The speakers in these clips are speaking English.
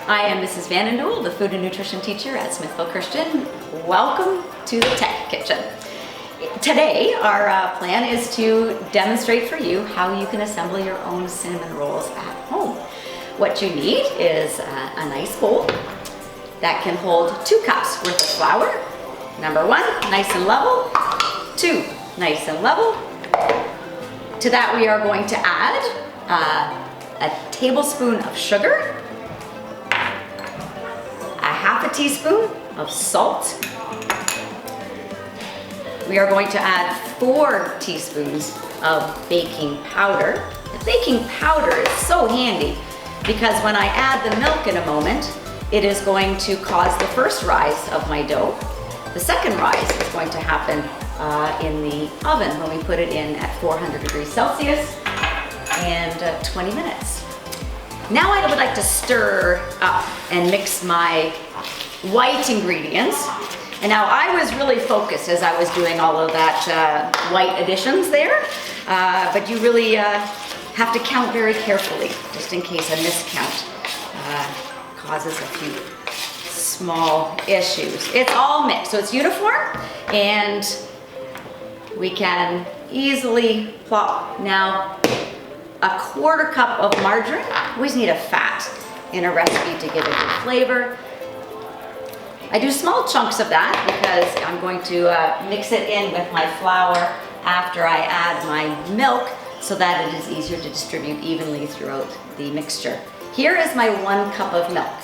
I am Mrs. VandenDool, the food and nutrition teacher at Smithville Christian. Welcome to the Tech Kitchen. Today, our plan is to demonstrate for you how you can assemble your own cinnamon rolls at home. What you need is a nice bowl that can hold 2 cups worth of flour. Number 1, nice and level. 2, nice and level. To that, we are going to add a tablespoon of sugar, a half a teaspoon of salt. We are going to add 4 teaspoons of baking powder. The baking powder is so handy because when I add the milk in a moment, it is going to cause the first rise of my dough. The second rise is going to happen in the oven when we put it in at 400 degrees Celsius and 20 minutes. Now I would like to stir up and mix my white ingredients. And now I was really focused as I was doing all of that white additions there, but you really have to count very carefully just in case a miscount causes a few small issues. It's all mixed, so it's uniform, and we can easily plop now a 1/4 cup of margarine. Always need a fat in a recipe to give it good flavor. I do small chunks of that because I'm going to mix it in with my flour after I add my milk so that it is easier to distribute evenly throughout the mixture. Here is my 1 cup of milk.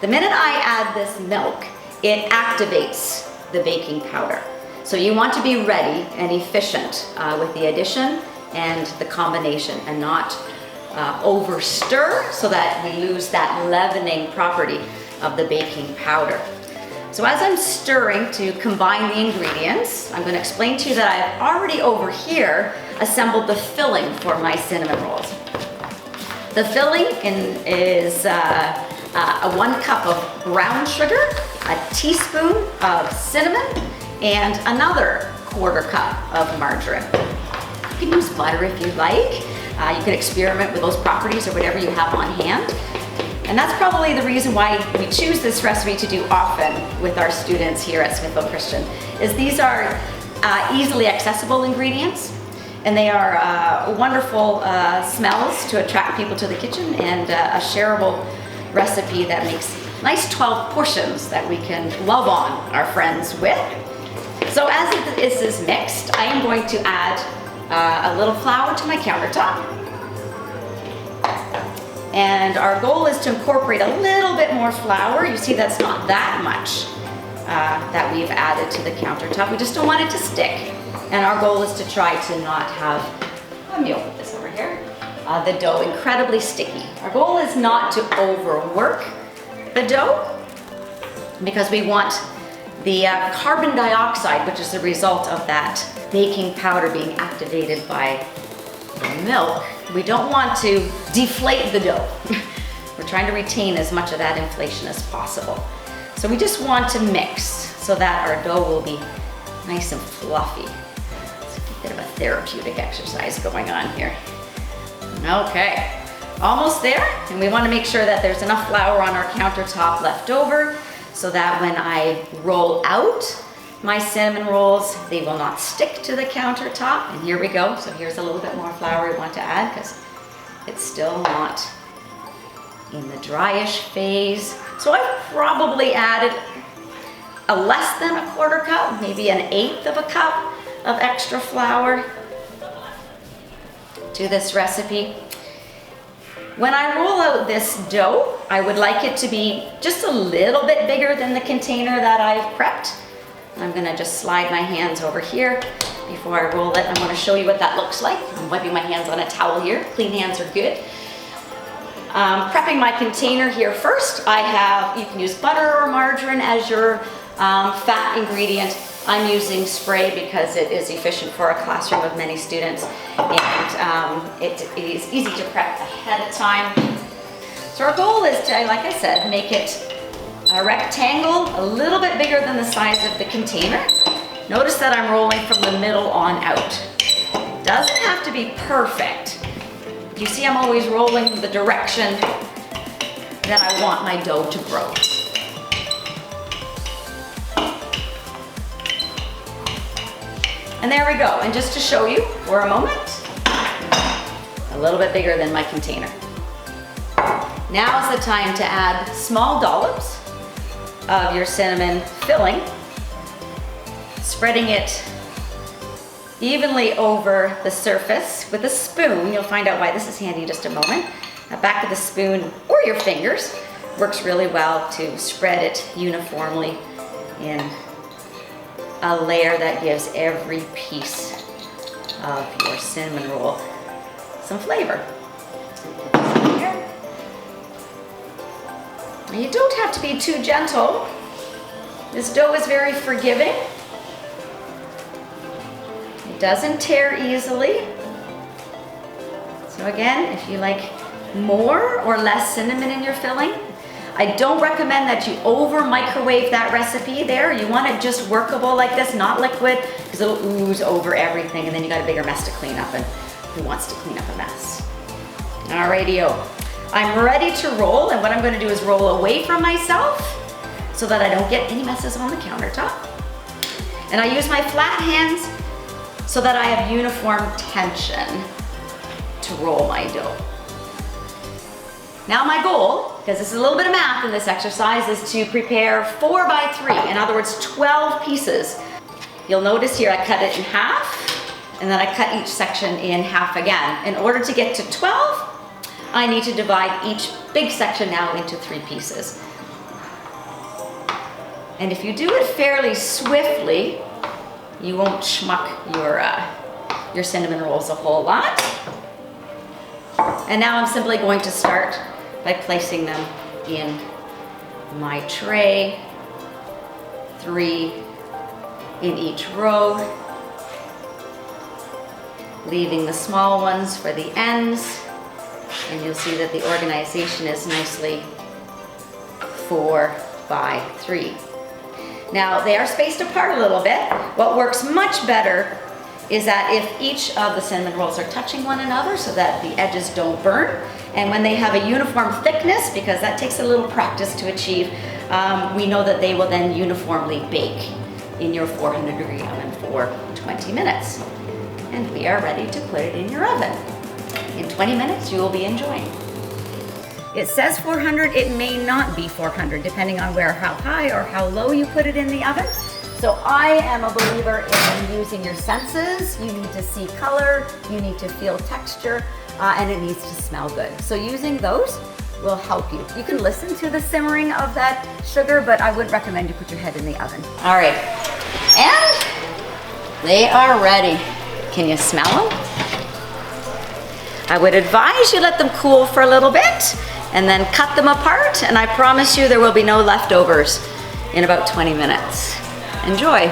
The minute I add this milk, it activates the baking powder. So you want to be ready and efficient with the addition and the combination and not over stir so that we lose that leavening property of the baking powder. So as I'm stirring to combine the ingredients, I'm going to explain to you that I've already over here assembled the filling for my cinnamon rolls. The filling is a 1 cup of brown sugar, a teaspoon of cinnamon, and another 1/4 cup of margarine. You can use butter if you like. You can experiment with those properties or whatever you have on hand. And that's probably the reason why we choose this recipe to do often with our students here at Smithville Christian, is these are easily accessible ingredients, and they are wonderful smells to attract people to the kitchen, and a shareable recipe that makes nice 12 portions that we can love on our friends with. So as this is mixed, I am going to add a little flour to my countertop. And our goal is to incorporate a little bit more flour. You see that's not that much that we've added to the countertop. We just don't want it to stick. And our goal is to try to not have, let me open this over here, the dough incredibly sticky. Our goal is not to overwork the dough because we want the carbon dioxide, which is the result of that baking powder being activated by the milk. We don't want to deflate the dough. We're trying to retain as much of that inflation as possible. So we just want to mix so that our dough will be nice and fluffy. It's a bit of a therapeutic exercise going on here. Okay, almost there. And we want to make sure that there's enough flour on our countertop left over so that when I roll out my cinnamon rolls, they will not stick to the countertop. And here we go. So here's a little bit more flour we want to add because it's still not in the dryish phase. So I've probably added a less than a 1/4 cup, maybe an 1/8 of a cup of extra flour to this recipe. When I roll out this dough, I would like it to be just a little bit bigger than the container that I've prepped. I'm gonna just slide my hands over here before I roll it. I'm gonna show you what that looks like. I'm wiping my hands on a towel here. Clean hands are good. Prepping my container here first. You can use butter or margarine as your fat ingredient. I'm using spray because it is efficient for a classroom of many students, and it is easy to prep ahead of time. So our goal is to, like I said, make it a rectangle a little bit bigger than the size of the container. Notice that I'm rolling from the middle on out. Doesn't have to be perfect. You see I'm always rolling the direction then I want my dough to grow. And there we go. And just to show you for a moment, a little bit bigger than my container. Now is the time to add small dollops of your cinnamon filling, spreading it evenly over the surface with a spoon. You'll find out why this is handy in just a moment. The back of the spoon or your fingers works really well to spread it uniformly in a layer that gives every piece of your cinnamon roll some flavor. Here. You don't have to be too gentle. This dough is very forgiving. It doesn't tear easily. So again, if you like more or less cinnamon in your filling, I don't recommend that you over microwave that recipe there. You want it just workable like this, not liquid, because it'll ooze over everything and then you got a bigger mess to clean up, and who wants to clean up a mess? Alrighty-o. I'm ready to roll, and what I'm gonna do is roll away from myself so that I don't get any messes on the countertop. And I use my flat hands so that I have uniform tension to roll my dough. Now my goal, because this is a little bit of math in this exercise, is to prepare 4 by 3, in other words 12 pieces. You'll notice here I cut it in half, and then I cut each section in half again. In order to get to 12, I need to divide each big section now into 3 pieces. And if you do it fairly swiftly, you won't schmuck your cinnamon rolls a whole lot. And now I'm simply going to start by placing them in my tray, 3 in each row, leaving the small ones for the ends. And you'll see that the organization is nicely 4 by 3. Now they are spaced apart a little bit. What works much better is that if each of the cinnamon rolls are touching one another so that the edges don't burn, and when they have a uniform thickness, because that takes a little practice to achieve, we know that they will then uniformly bake in your 400-degree oven for 20 minutes. And we are ready to put it in your oven. In 20 minutes, you will be enjoying. It says 400, it may not be 400, depending on how high or how low you put it in the oven. So I am a believer in using your senses. You need to see color, you need to feel texture, and it needs to smell good. So using those will help you. You can listen to the simmering of that sugar, but I wouldn't recommend you put your head in the oven. All right, and they are ready. Can you smell them? I would advise you let them cool for a little bit and then cut them apart, and I promise you there will be no leftovers in about 20 minutes. Enjoy.